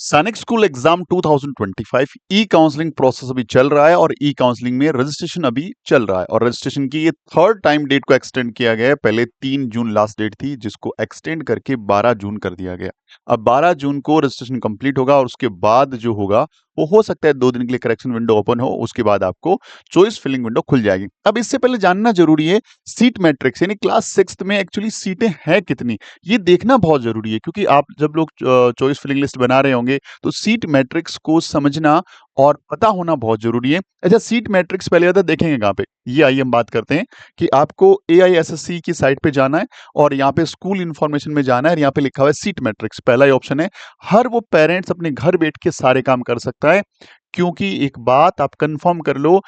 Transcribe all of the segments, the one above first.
सैनिक school exam 2025 ई counselling process अभी चल रहा है और ई काउंसलिंग में रजिस्ट्रेशन अभी चल रहा है और रजिस्ट्रेशन की ये थर्ड टाइम डेट को एक्सटेंड किया गया है। पहले 3 जून लास्ट डेट थी जिसको एक्सटेंड करके 12 जून कर दिया गया। अब 12 जून को रजिस्ट्रेशन कंप्लीट होगा और उसके बाद जो होगा वो हो सकता है 2 दिन के लिए करेक्शन विंडो ओपन हो, उसके बाद आपको चॉइस फिलिंग विंडो खुल जाएगी। अब इससे पहले जानना जरूरी है सीट मैट्रिक्स यानी क्लास 6 में एक्चुअली सीटें हैं कितनी, ये देखना बहुत जरूरी है क्योंकि आप जब लोग चॉइस फिलिंग लिस्ट बना रहे होंगे तो सीट मैट्रिक्स को समझना और पता होना बहुत जरूरी है। अच्छा, सीट मैट्रिक्स पहले ज्यादा देखेंगे कहाँ पे, ये आइए हम बात करते हैं कि आपको AISSC की साइट पे जाना है और यहाँ पे स्कूल इंफॉर्मेशन में जाना है और यहाँ पे लिखा हुआ है सीट मैट्रिक्स, पहला ही ऑप्शन है। हर वो पेरेंट्स अपने घर बैठ के सारे काम कर सकता है, क्योंकि एक बात आप कंफर्म कर लो,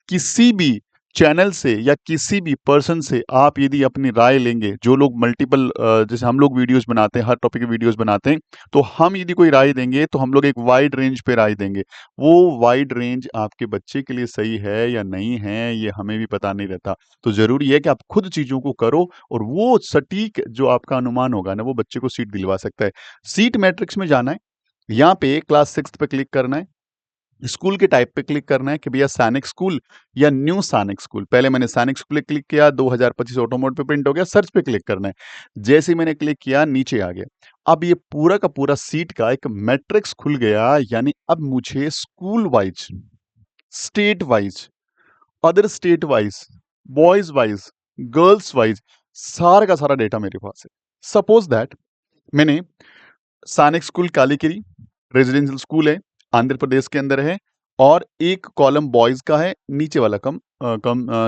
किसी भी चैनल से या किसी भी पर्सन से आप यदि अपनी राय लेंगे, जो लोग मल्टीपल जैसे हम लोग वीडियोस बनाते हैं, हर टॉपिक की वीडियोस बनाते हैं, तो हम यदि कोई राय देंगे तो हम लोग एक वाइड रेंज पे राय देंगे। वो वाइड रेंज आपके बच्चे के लिए सही है या नहीं है ये हमें भी पता नहीं रहता। तो जरूरी है कि आप खुद चीजों को करो और वो सटीक जो आपका अनुमान होगा ना वो बच्चे को सीट दिलवा सकता है। सीट मैट्रिक्स में जाना है, यहाँ पे क्लास 6 पे क्लिक करना है, स्कूल के टाइप पे क्लिक करना है कि भैया सैनिक स्कूल या न्यू सैनिक स्कूल। पहले मैंने सैनिक स्कूल पे क्लिक किया, 2025 ऑटो मोड पे प्रिंट हो गया, सर्च पे क्लिक करना है। जैसे ही मैंने क्लिक किया नीचे आ गया। अब ये पूरा का पूरा सीट का एक मैट्रिक्स खुल गया, यानी अब मुझे school wise, state wise, other state wise, boys wise, girls wise सारा का सारा डेटा मेरे पास है। सपोज दैट मैंने सैनिक स्कूल कालीकिरी रेजिडेंशियल स्कूल है, आंध्र प्रदेश के अंदर है, और एक कॉलम बॉयज का है, नीचे वाला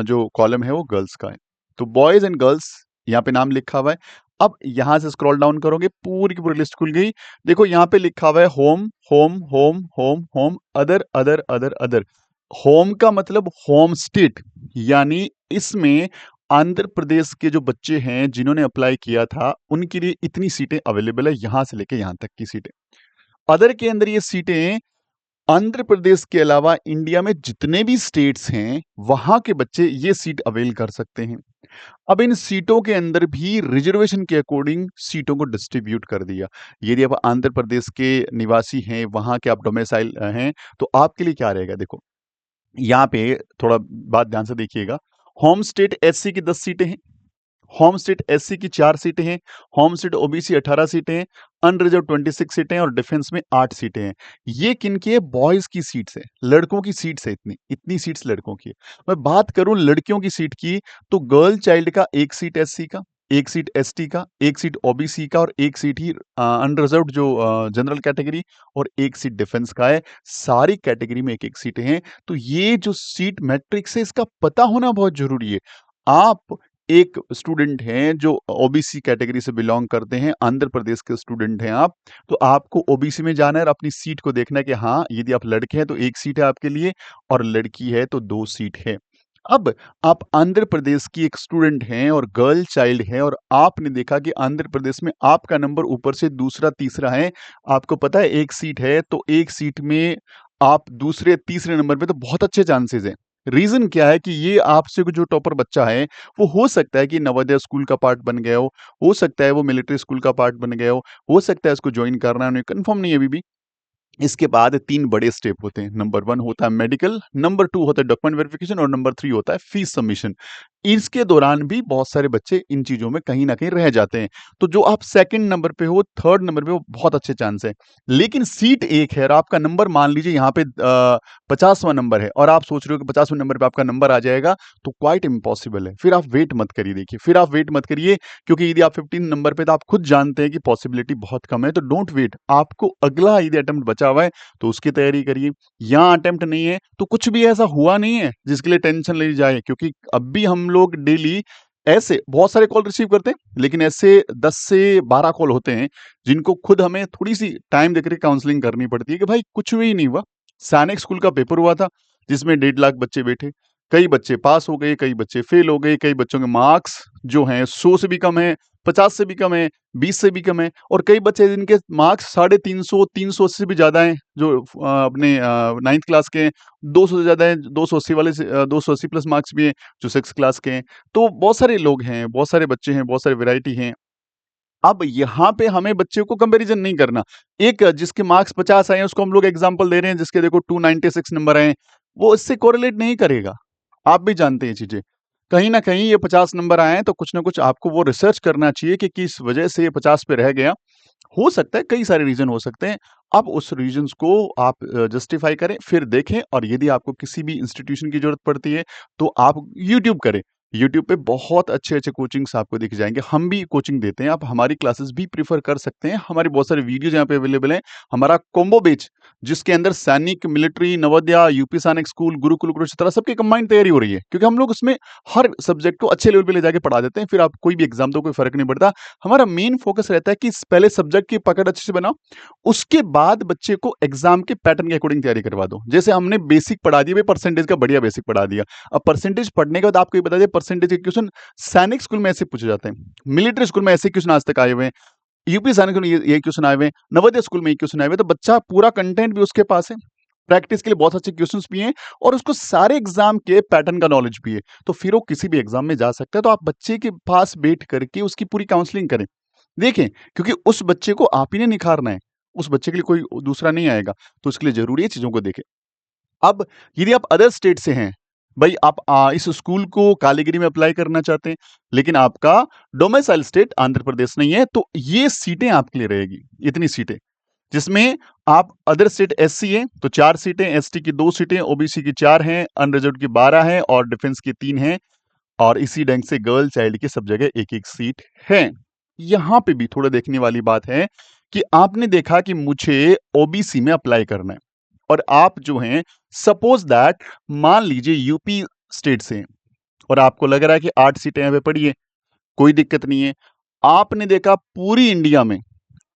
जो कॉलम है वो गर्ल्स का है। तो बॉयज एंड गर्ल्स यहाँ पे नाम लिखा हुआ है। अब यहां से स्क्रॉल डाउन करोगे पूरी की पूरी लिस्ट खुल गई। देखो यहाँ पे लिखा हुआ है home home home home home other other other other. Home का मतलब होम स्टेट, यानी इसमें आंध्र प्रदेश के जो बच्चे हैं जिन्होंने अप्लाई किया था उनके लिए इतनी सीटें अवेलेबल है, यहां से लेके यहां तक की सीटें। अदर के अंदर ये सीटें आंध्र प्रदेश के अलावा इंडिया में जितने भी स्टेट्स हैं वहां के बच्चे ये सीट अवेल कर सकते हैं। अब इन सीटों के अंदर भी रिजर्वेशन के अकॉर्डिंग सीटों को डिस्ट्रीब्यूट कर दिया। यदि आप आंध्र प्रदेश के निवासी हैं, वहां के आप डोमिसाइल हैं, तो आपके लिए क्या रहेगा। देखो यहाँ पे थोड़ा बात ध्यान से देखिएगा। होम स्टेट SC की 10 सीटें हैं, होम स्टेट SC की 4 सीटें हैं, होम स्टेट OBC 18 सीटें हैं, अनरिजर्व 26 सीटें हैं और डिफेंस में 8 सीटें हैं। ये किनकी है? बॉयज की सीट्स है, लड़कों की सीट्स है। इतनी इतनी सीट्स लड़कों की है। मैं बात करूं लड़कियों की सीट की, तो गर्ल चाइल्ड का 1 सीट SC का, 1 सीट ST का, 1 सीट OBC का और 1 सीट ही अनरिजर्व्ड जो जनरल कैटेगरी, और 1 सीट डिफेंस का है। सारी कैटेगरी में एक एक सीटें हैं। तो ये जो सीट मैट्रिक्स है इसका पता होना बहुत जरूरी है। आप एक स्टूडेंट हैं जो OBC कैटेगरी से बिलोंग करते हैं, आंध्र प्रदेश के स्टूडेंट हैं आप, तो आपको OBC में जाना है और अपनी सीट को देखना है कि हाँ यदि आप लड़के हैं तो 1 सीट है आपके लिए और लड़की है तो 2 सीट है। अब आप आंध्र प्रदेश की एक स्टूडेंट हैं और गर्ल चाइल्ड है और आपने देखा कि आंध्र प्रदेश में आपका नंबर ऊपर से दूसरा तीसरा है, आपको पता है 1 सीट है, तो 1 सीट में आप दूसरे तीसरे नंबर पे, तो बहुत अच्छे चांसेस हैं। रीजन क्या है कि ये आपसे जो टॉपर बच्चा है वो हो सकता है कि नवोदय स्कूल का पार्ट बन गया हो सकता है वो मिलिट्री स्कूल का पार्ट बन गया हो सकता है उसको ज्वाइन करना है, उन्हें कंफर्म नहीं है अभी भी। इसके बाद 3 बड़े स्टेप होते हैं। नंबर 1 होता है मेडिकल, नंबर 2 होता है डॉक्यूमेंट वेरिफिकेशन और नंबर 3 होता है फीस सबमिशन। इसके दौरान भी बहुत सारे बच्चे इन चीजों में कहीं ना कहीं रह जाते हैं। तो जो आप सेकंड नंबर पे हो, थर्ड नंबर पे हो, बहुत अच्छे चांस है। लेकिन सीट एक है और आपका नंबर मान लीजिए यहाँ पे 50वां नंबर है और आप सोच रहे हो कि 50वें नंबर पे आपका नंबर आ जाएगा, तो क्वाइट इम्पॉसिबल है। फिर आप वेट मत करिए, देखिए फिर आप वेट मत करिए, क्योंकि यदि आप 15 नंबर पे, तो आप खुद जानते हैं कि पॉसिबिलिटी बहुत कम है। तो डोंट वेट, आपको अगला यदि अटेम्प्ट बचा हुआ है तो उसकी तैयारी करिए। यहाँ अटेम्प्ट नहीं है तो कुछ भी ऐसा हुआ नहीं है जिसके लिए टेंशन ली जाए, क्योंकि अब भी हम लोग डेली ऐसे बहुत सारे कॉल रिसीव करते हैं, लेकिन ऐसे 10 से 12 कॉल होते हैं जिनको खुद हमें थोड़ी सी टाइम देकर काउंसलिंग करनी पड़ती है कि भाई कुछ भी नहीं हुआ। सैनिक स्कूल का पेपर हुआ था जिसमें 1.5 लाख बच्चे बैठे, कई बच्चे पास हो गए, कई बच्चे फेल हो गए, कई बच्चों के मार्क्स जो हैं 100 से भी कम है, 50 से भी कम है, 20 से भी कम है, और कई बच्चे जिनके मार्क्स 350 380 से भी ज्यादा हैं, जो अपने 9th क्लास के हैं, 200 से ज्यादा है, 280 वाले से 280 प्लस मार्क्स भी हैं जो 6th क्लास के हैं। तो बहुत सारे लोग हैं, बहुत सारे बच्चे हैं, बहुत सारी वैरायटी हैं। अब यहाँ पे हमें बच्चे को कंपैरिजन नहीं करना। एक जिसके मार्क्स 50 आए हैं उसको हम लोग एग्जांपल दे रहे हैं, जिसके देखो 296 नंबर आए हैं, वो इससे कोरिलेट नहीं करेगा। आप भी जानते हैं ये चीजें। कहीं ना कहीं ये 50 नंबर आए हैं तो कुछ ना कुछ आपको वो रिसर्च करना चाहिए कि किस वजह से ये 50 पे रह गया। हो सकता है कई सारे रीजन हो सकते हैं। अब उस रीजंस को आप जस्टिफाई करें, फिर देखें, और यदि आपको किसी भी इंस्टीट्यूशन की जरूरत पड़ती है तो आप यूट्यूब करें। यूट्यूब पे बहुत अच्छे-अच्छे कोचिंग्स आपको दिख जाएँगे। हम भी कोचिंग देते हैं, आप हमारी क्लासेस भी प्रेफ़र कर सकते हैं। हमारी बहुत सारी वीडियोज़ यहाँ पे अवेलेबल हैं। हमारा कॉम्बो बैच, जिसके अंदर सैनिक, मिलिट्री, नवोदया, यूपी सैनिक स्कूल, गुरुकुल, कुरुक्षेत्र सबकी कंबाइंड तैयारी हो रही है। क्योंकि हम लोग उसमें हर सब्जेक्ट को अच्छे लेवल पे ले जाके पढ़ा देते हैं, फिर आप कोई भी एग्ज़ाम दो, कोई फ़र्क नहीं पड़ता। हमारा मेन फ़ोकस रहता है कि पहले सब्जेक्ट की पकड़ अच्छे से बनाओ, उसके बाद बच्चे को एग्ज़ाम के पैटर्न के अकॉर्डिंग तैयारी करवा दो। जैसे हमने बेसिक पढ़ा दिया, भई परसेंटेज का बढ़िया बेसिक पढ़ा दिया। अब परसेंटेज पढ़ने के बाद आपको ये बता दिया परसेंटेज के क्वेश्चन सैनिक स्कूल में ऐसे पूछे जाते हैं, मिलिट्री स्कूल में ऐसे क्वेश्चन आज तक आए हुए हैं, यूपी सैनिक स्कूल में ये क्वेश्चन आए हुए हैं, नवोदय स्कूल में ये क्वेश्चन आए हुए हैं, तो बच्चा पूरा कंटेंट भी उसके पास है, प्रैक्टिस के लिए बहुत अच्छे क्वेश्चंस भी हैं, और उसको सारे एग्जाम के पैटर्न का नॉलेज भी है। तो फिर वो किसी भी एग्जाम में जा सकता है। तो आप बच्चे के पास बैठ करके उसकी पूरी काउंसलिंग करें, देखें, क्योंकि उस बच्चे को आप ही ने निखारना है, उस बच्चे के लिए कोई दूसरा नहीं आएगा। तो इसके लिए जरूरी है चीजों को देखें। अब यदि आप अदर स्टेट से हैं, भाई आप इस स्कूल को कालीगिरी में अप्लाई करना चाहते हैं, लेकिन आपका डोमिसाइल स्टेट आंध्र प्रदेश नहीं है, तो ये सीटें आपके लिए रहेगी, इतनी सीटें, जिसमें आप अदर स्टेट एससी है तो 4 सीटें, एसटी की 2 सीटें, ओबीसी की 4 हैं, अनरिजर्व्ड की 12 हैं और डिफेंस की 3 हैं, और इसी ढंग से गर्ल चाइल्ड की सब जगह एक-एक सीट है। यहाँ पे भी थोड़ा देखने वाली बात है कि आपने देखा कि मुझे ओबीसी में अप्लाई करना है, और आप जो हैं सपोज दैट मान लीजिए यूपी स्टेट से हैं, और आपको लग रहा है कि 8 सीटें यहाँ पे पड़ी है, कोई दिक्कत नहीं है। आपने देखा पूरी इंडिया में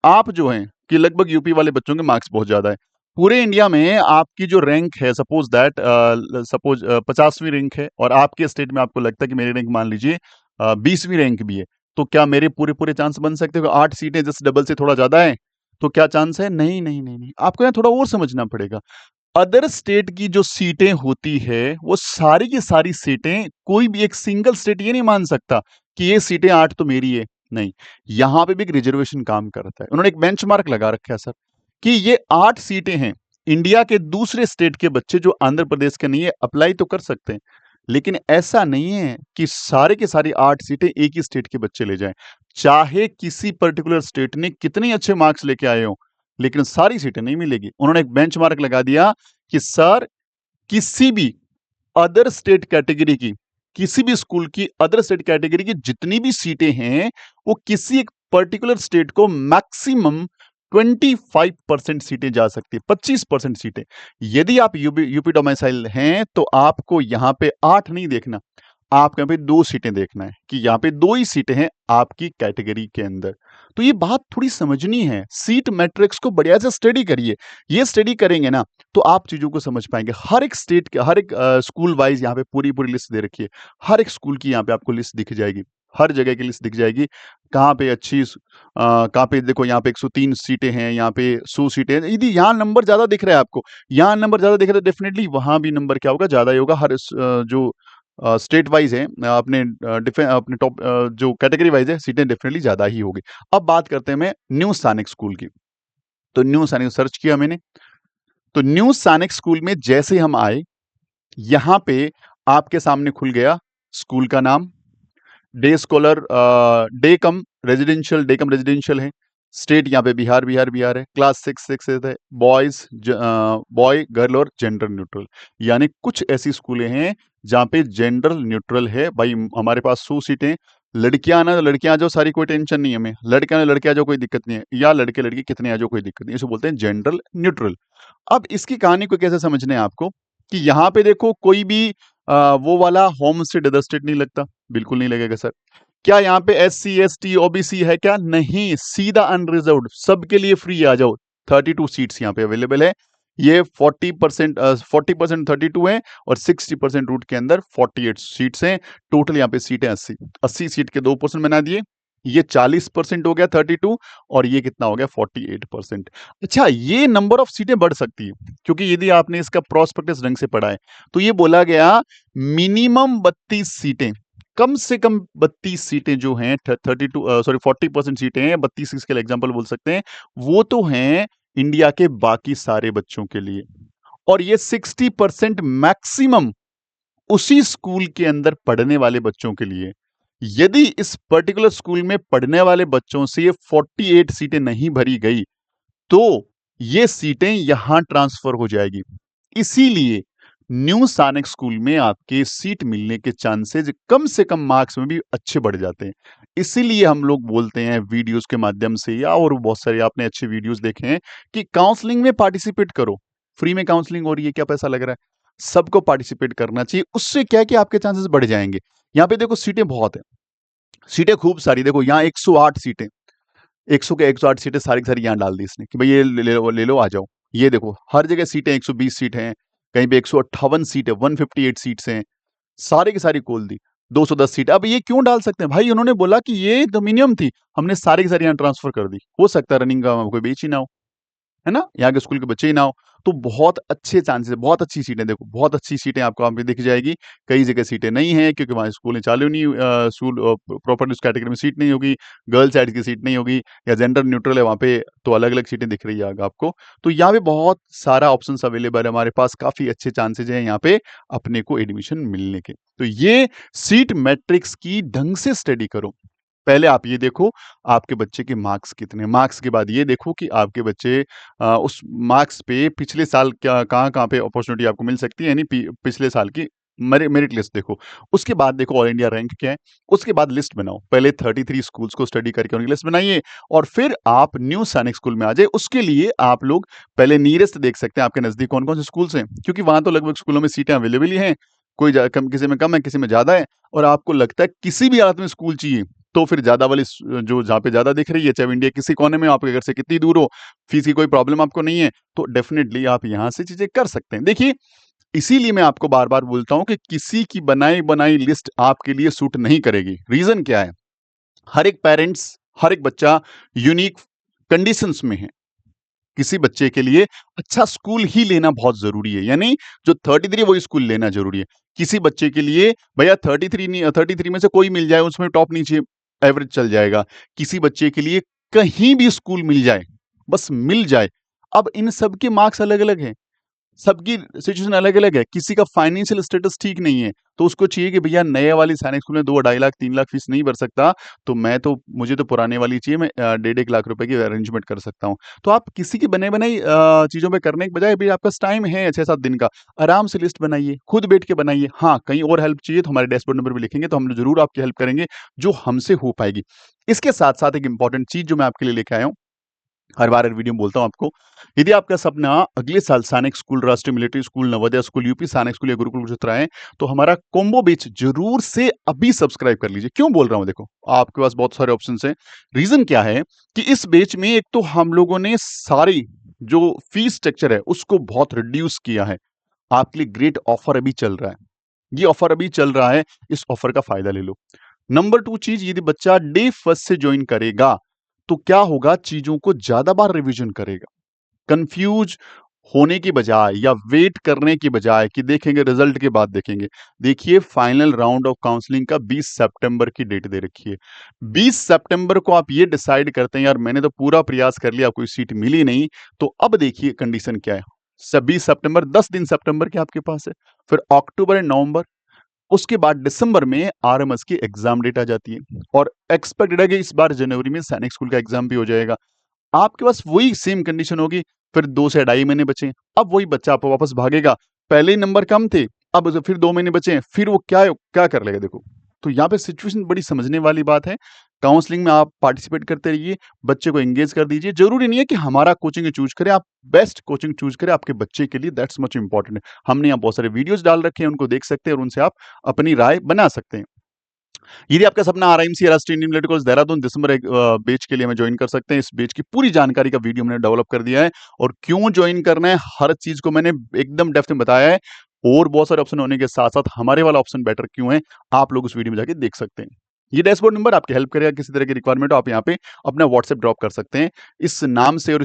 आप जो हैं कि लगभग यूपी वाले बच्चों के मार्क्स बहुत ज्यादा है। पूरे इंडिया में आपकी जो रैंक है, सपोज दैट सपोज 50वीं रैंक है, और आपके स्टेट में आपको लगता है कि मेरी रैंक मान लीजिए 20वीं रैंक भी है, तो क्या मेरे पूरे पूरे चांस बन सकते हो? 8 सीटें जस्ट डबल से थोड़ा ज्यादा है, तो क्या चांस है? नहीं नहीं नहीं नहीं, आपको यहाँ थोड़ा और समझना पड़ेगा। अदर स्टेट की जो सीटें होती है वो सारी की सारी सीटें, कोई भी एक सिंगल स्टेट ये नहीं मान सकता कि ये सीटें 8 तो मेरी है। नहीं, यहां पे भी एक रिजर्वेशन काम करता है। उन्होंने एक बेंचमार्क लगा रखा है सर, कि ये 8 सीटें हैं, इंडिया के दूसरे स्टेट के बच्चे जो आंध्र प्रदेश के नहीं है अप्लाई तो कर सकते हैं, लेकिन ऐसा नहीं है कि सारे के सारी 8 सीटें एक ही स्टेट के बच्चे ले जाएं। चाहे किसी पर्टिकुलर स्टेट ने कितने अच्छे मार्क्स लेके आए हो, लेकिन सारी सीटें नहीं मिलेगी। उन्होंने एक बेंचमार्क लगा दिया कि सर, किसी भी अदर स्टेट कैटेगरी की, किसी भी स्कूल की अदर स्टेट कैटेगरी की जितनी भी सीटें हैं, वो किसी एक पर्टिकुलर स्टेट को मैक्सिमम 25% सीटें जा सकती है, 25% सीटें। यदि आप यूपी यूपी डोमिसाइल हैं तो आपको यहां पे 8 नहीं देखना, आपको यहाँ पे 2 सीटें देखना है, कि यहाँ पे 2 ही सीटें हैं आपकी कैटेगरी के अंदर। तो ये बात थोड़ी समझनी है, सीट मैट्रिक्स को बढ़िया से स्टडी करिए। ये स्टडी करेंगे ना तो आप चीजों को समझ पाएंगे। हर एक स्टेट के हर एक स्कूल वाइज यहाँ पे पूरी पूरी लिस्ट दे रखी है। हर एक स्कूल की यहाँ पे आपको लिस्ट दिख जाएगी, हर जगह की लिस्ट दिख जाएगी। कहाँ पे अच्छी कहाँ पे देखो, यहाँ पे 103 सीटें हैं, यहाँ पे 100 सीटें हैं। यदि यहाँ नंबर ज्यादा दिख रहा है आपको, यहाँ नंबर ज्यादा दिख रहा है, डेफिनेटली वहां भी नंबर क्या होगा, ज्यादा ही होगा। हर जो स्टेट वाइज है, अपने टॉप जो कैटेगरी वाइज है, सीटें डेफिनेटली ज्यादा ही होगी। अब बात करते हैं मैं न्यू सैनिक स्कूल की। तो न्यू सैनिक सर्च किया मैंने, तो न्यू सैनिक स्कूल में जैसे हम आए, यहां पे आपके सामने खुल गया स्कूल का नाम, डे स्कॉलर, डे कम रेजिडेंशियल है, स्टेट यहाँ पे बिहार बिहार बिहार है, क्लास 6 है, बॉयज बॉय गर्ल और जेंडर न्यूट्रल। यानी कुछ ऐसी स्कूलें हैं जहाँ पे जेंडर न्यूट्रल है। भाई हमारे पास 100 सीटें, लड़कियां आना तो लड़कियां आ जाओ, सारी कोई टेंशन नहीं है हमें, लड़के आना लड़के आ जाओ, कोई दिक्कत नहीं है, या लड़के लड़की कितने आ जाओ, कोई दिक्कत नहीं है। इसे बोलते हैं जेंडर न्यूट्रल। अब इसकी कहानी को कैसे समझना है आपको, कि यहाँ पे देखो कोई भी वो वाला होम स्टेट अदर स्टेट नहीं लगता, बिल्कुल नहीं लगेगा सर। क्या यहाँ पे SC ST OBC है क्या? नहीं, सीधा अनरिजर्व्ड, सबके लिए फ्री, आ जाओ। 32 सीट्स यहाँ पे अवेलेबल है। ये 40% 32 है, और 60% रूट के अंदर 48 सीट्स हैं। टोटल यहाँ पे सीटें 80 सीट के 2% बना दिए। ये 40% हो गया 32, और ये कितना हो गया 48%। अच्छा, ये नंबर ऑफ सीटें बढ़ सकती है, क्योंकि यदि आपने इसका प्रॉस्पेक्टस ढंग से पढ़ा है तो ये बोला गया मिनिमम 32 सीटें कम से कम 32 सीटें जो हैं 40% सीटें हैं, 32 इसके लिए एग्जाम्पल बोल सकते हैं, वो तो हैं इंडिया के बाकी सारे बच्चों के लिए। और ये 60% मैक्सिमम उसी स्कूल के अंदर पढ़ने वाले बच्चों के लिए। यदि इस पर्टिकुलर स्कूल में पढ़ने वाले बच्चों से ये 48 सीटें नहीं भरी गई, तो ये सीटें यहां ट्रांसफर हो जाएगी। इसीलिए न्यू सैनिक स्कूल में आपके सीट मिलने के चांसेस कम से कम मार्क्स में भी अच्छे बढ़ जाते हैं। इसीलिए हम लोग बोलते हैं वीडियोस के माध्यम से, या और बहुत सारे आपने अच्छे वीडियोस देखे हैं, कि काउंसलिंग में पार्टिसिपेट करो। फ्री में काउंसलिंग हो रही है, क्या पैसा लग रहा है? सबको पार्टिसिपेट करना चाहिए। उससे क्या है कि आपके चांसेस बढ़ जाएंगे। यहाँ पे देखो सीटें बहुत है, सीटें खूब सारी। देखो यहाँ 108 सीटें, 100 के 108 सीटें सारी की सारी यहाँ डाल दी इसने कि भाई ये ले लो, आ जाओ। ये देखो हर जगह सीटें 120 सीट हैं, कहीं पे 158 सीट है, 158 सीट्स हैं, सारी की सारी खोल दी। 210 सीट। अब ये क्यों डाल सकते हैं भाई? उन्होंने बोला कि ये डोमिनियम थी, हमने सारी की सारी यहाँ ट्रांसफर कर दी। हो सकता है रनिंग का कोई बेच ही ना हो, है ना? यहाँ के स्कूल के बच्चे ही ना हो, तो बहुत अच्छे चांसेस है, बहुत अच्छी सीटें। देखो बहुत अच्छी सीटें आपको वहाँ पे दिख जाएगी। कई जगह सीटें नहीं हैं क्योंकि वहाँ स्कूलें चालू नहीं, स्कूल प्रॉपर उस कैटेगरी में सीट नहीं होगी, गर्ल्स साइड की सीट नहीं होगी, या जेंडर न्यूट्रल है वहाँ पे, तो अलग अलग सीटें दिख रही है आपको। तो यहाँ पे बहुत सारा ऑप्शन अवेलेबल है हमारे पास, काफी अच्छे चांसेज हैं यहाँ पे अपने को एडमिशन मिलने के। तो ये सीट मैट्रिक्स की ढंग से स्टडी करो। पहले आप ये देखो आपके बच्चे के मार्क्स कितने, मार्क्स के बाद ये देखो कि आपके बच्चे उस मार्क्स पे पिछले साल क्या कहाँ-कहाँ पे अपॉर्चुनिटी आपको मिल सकती है, यानी पिछले साल की मेरिट लिस्ट देखो। उसके बाद देखो ऑल इंडिया रैंक क्या है, उसके बाद लिस्ट बनाओ। पहले 33 स्कूल्स को स्टडी करके उनकी लिस्ट बनाइए, और फिर आप न्यू सैनिक स्कूल में आ जाए। उसके लिए आप लोग पहले नियरेस्ट देख सकते हैं आपके नजदीक कौन-कौन से स्कूल्स हैं, क्योंकि वहां तो लगभग स्कूलों में सीटें अवेलेबल ही हैं। कोई कम, किसी में कम है, किसी में ज्यादा है, और आपको लगता है किसी भी हालत में स्कूल चाहिए, तो फिर ज़्यादा वाली जो जहाँ पे ज़्यादा दिख रही है, चाहे वो इंडिया किसी कोने में, आपके घर से कितनी दूर हो, फीस की कोई प्रॉब्लम आपको नहीं है, तो डेफिनेटली आप यहाँ से चीज़ें कर सकते हैं। देखिए, इसीलिए मैं आपको बार-बार बोलता हूँ कि किसी की बनाई-बनाई लिस्ट आपके लिए सूट नहीं करेगी। रीज़न क्या है? हर एक पेरेंट्स, हर एक बच्चा यूनिक कंडीशंस में है। किसी बच्चे के लिए अच्छा स्कूल ही लेना बहुत ज़रूरी है, यानी जो 33 वही स्कूल लेना ज़रूरी है। किसी बच्चे के लिए भैया 33 नहीं, 33 में से कोई मिल जाए, उसमें टॉप नीचे एवरेज चल जाएगा। किसी बच्चे के लिए कहीं भी स्कूल मिल जाए, बस मिल जाए। अब इन सब के मार्क्स अलग-अलग हैं। सबकी सिचुएशन अलग-अलग है। किसी का फाइनेंशियल स्टेटस ठीक नहीं है, तो उसको चाहिए कि भैया नए वाली सैनिक स्कूल में 2 ढाई लाख 3 लाख फीस नहीं भर सकता, तो मुझे तो पुराने वाली चाहिए, मैं 1.5 लाख रुपए की अरेंजमेंट कर सकता हूँ। तो आप किसी की बनी-बनाई चीज़ों पे करने के बजाय, अभी आपके पास टाइम है 6-7 दिन का, आराम से लिस्ट बनाइए, खुद बैठ के बनाइए। हाँ, कहीं और हेल्प चाहिए तो हमारे डैशबोर्ड नंबर पे लिखेंगे, तो हम ज़रूर आपकी हेल्प करेंगे, जो हमसे हो पाएगी। इसके साथ-साथ एक इम्पोर्टेंट चीज़ जो मैं आपके लिए लेके आया हूँ, हर बार हर वीडियो में बोलता हूँ आपको, यदि आपका सपना अगले साल सैनिक स्कूल, राष्ट्रीय military school, Navodaya school, UP सैनिक स्कूल या गुरुकुल उच्चतर है, तो हमारा कॉम्बो बैच जरूर से अभी सब्सक्राइब कर लीजिए। क्यों बोल रहा हूं? देखो आपके पास बहुत सारे ऑप्शन हैं। रीजन क्या है कि इस बैच में एक तो हम लोगों ने सारी जो फीस स्ट्रक्चर है उसको बहुत रिड्यूस किया है। आपके लिए ग्रेट ऑफर अभी चल रहा है, ये ऑफर अभी चल रहा है, इस ऑफर का फायदा ले लो। नंबर 2 चीज, यदि बच्चा डे फर्स्ट से ज्वाइन करेगा, तो क्या होगा, चीजों को ज्यादा बार रिवीजन करेगा। कंफ्यूज होने की बजाय या वेट करने की बजाय कि देखेंगे रिजल्ट के बाद देखेंगे, देखिए फाइनल राउंड ऑफ काउंसलिंग का 20 सितंबर की डेट दे रखी है। 20 सितंबर को आप ये डिसाइड करते हैं यार मैंने तो पूरा प्रयास कर लिया, कोई सीट मिली नहीं, तो अब देखिए कंडीशन क्या है। 20 सितंबर, 10 दिन सितंबर के आपके पास है, फिर अक्टूबर एंड नवंबर, उसके बाद दिसंबर में आरएमएस की एग्जाम डेट आ जाती है, और एक्सपेक्टेड है कि इस बार जनवरी में सैनिक स्कूल का एग्जाम भी हो जाएगा। आपके पास वही सेम कंडीशन होगी, फिर 2 से ढाई महीने बचे, अब वही बच्चा आपको वापस भागेगा। पहले ही नंबर कम थे, अब उसे फिर 2 महीने बचे हैं, फिर वो क्या क्या कर लेगा देखो। तो यहाँ पे सिचुएशन बड़ी समझने वाली बात है। काउंसलिंग में आप पार्टिसिपेट करते रहिए, बच्चे को एंगेज कर दीजिए। जरूरी नहीं है कि हमारा कोचिंग चूज करें, आप बेस्ट कोचिंग चूज करें आपके बच्चे के लिए, दैट्स मच इंपॉर्टेंट। हमने यहाँ बहुत सारे वीडियोस डाल रखे हैं, उनको देख सकते हैं और उनसे आप अपनी राय बना सकते हैं। यदि आपका सपना आरआईएमसी राष्ट्रीय इंडियन मिलिट्री कॉलेज देहरादून दिसंबर एक बैच के लिए हमें ज्वाइन कर सकते हैं। इस बैच की पूरी जानकारी का वीडियो मैंने डेवलप कर दिया है, और क्यों ज्वाइन करना है हर चीज को मैंने एकदम डेप्थ में बताया है। और बहुत सारे ऑप्शन होने के साथ साथ हमारे वाला ऑप्शन बेटर क्यों है, आप लोग उस वीडियो में जाके देख सकते हैं। ये डैशबोर्ड नंबर आपकी हेल्प करेगा, किसी तरह की रिक्वायरमेंट हो आप यहाँ पे अपना व्हाट्सएप ड्रॉप कर सकते हैं। इस नाम से और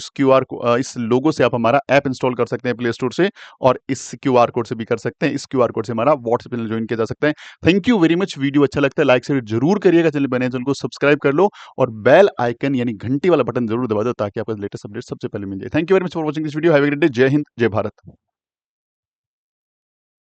इस लोगो से आप हमारा ऐप इंस्टॉल कर सकते हैं प्ले स्टोर से, और इस क्यूआर कोड से भी कर सकते हैं। इस क्यूआर कोड से हमारा व्हाट्सएप चैनल ज्वाइन किया जा सकता है। Thank you very much. Video अच्छा लगता है लाइक शेयर जरूर करिएगा, चैनल बने चैनल को सब्सक्राइब कर लो और बेल आइकन यानी घंटी वाला बटन जरूर दबा दो ताकि आपको लेटेस्ट अपडेट सबसे पहले मिल जाए। Thank you very much for watching this video. Have a great day. जय हिंद, जय भारत।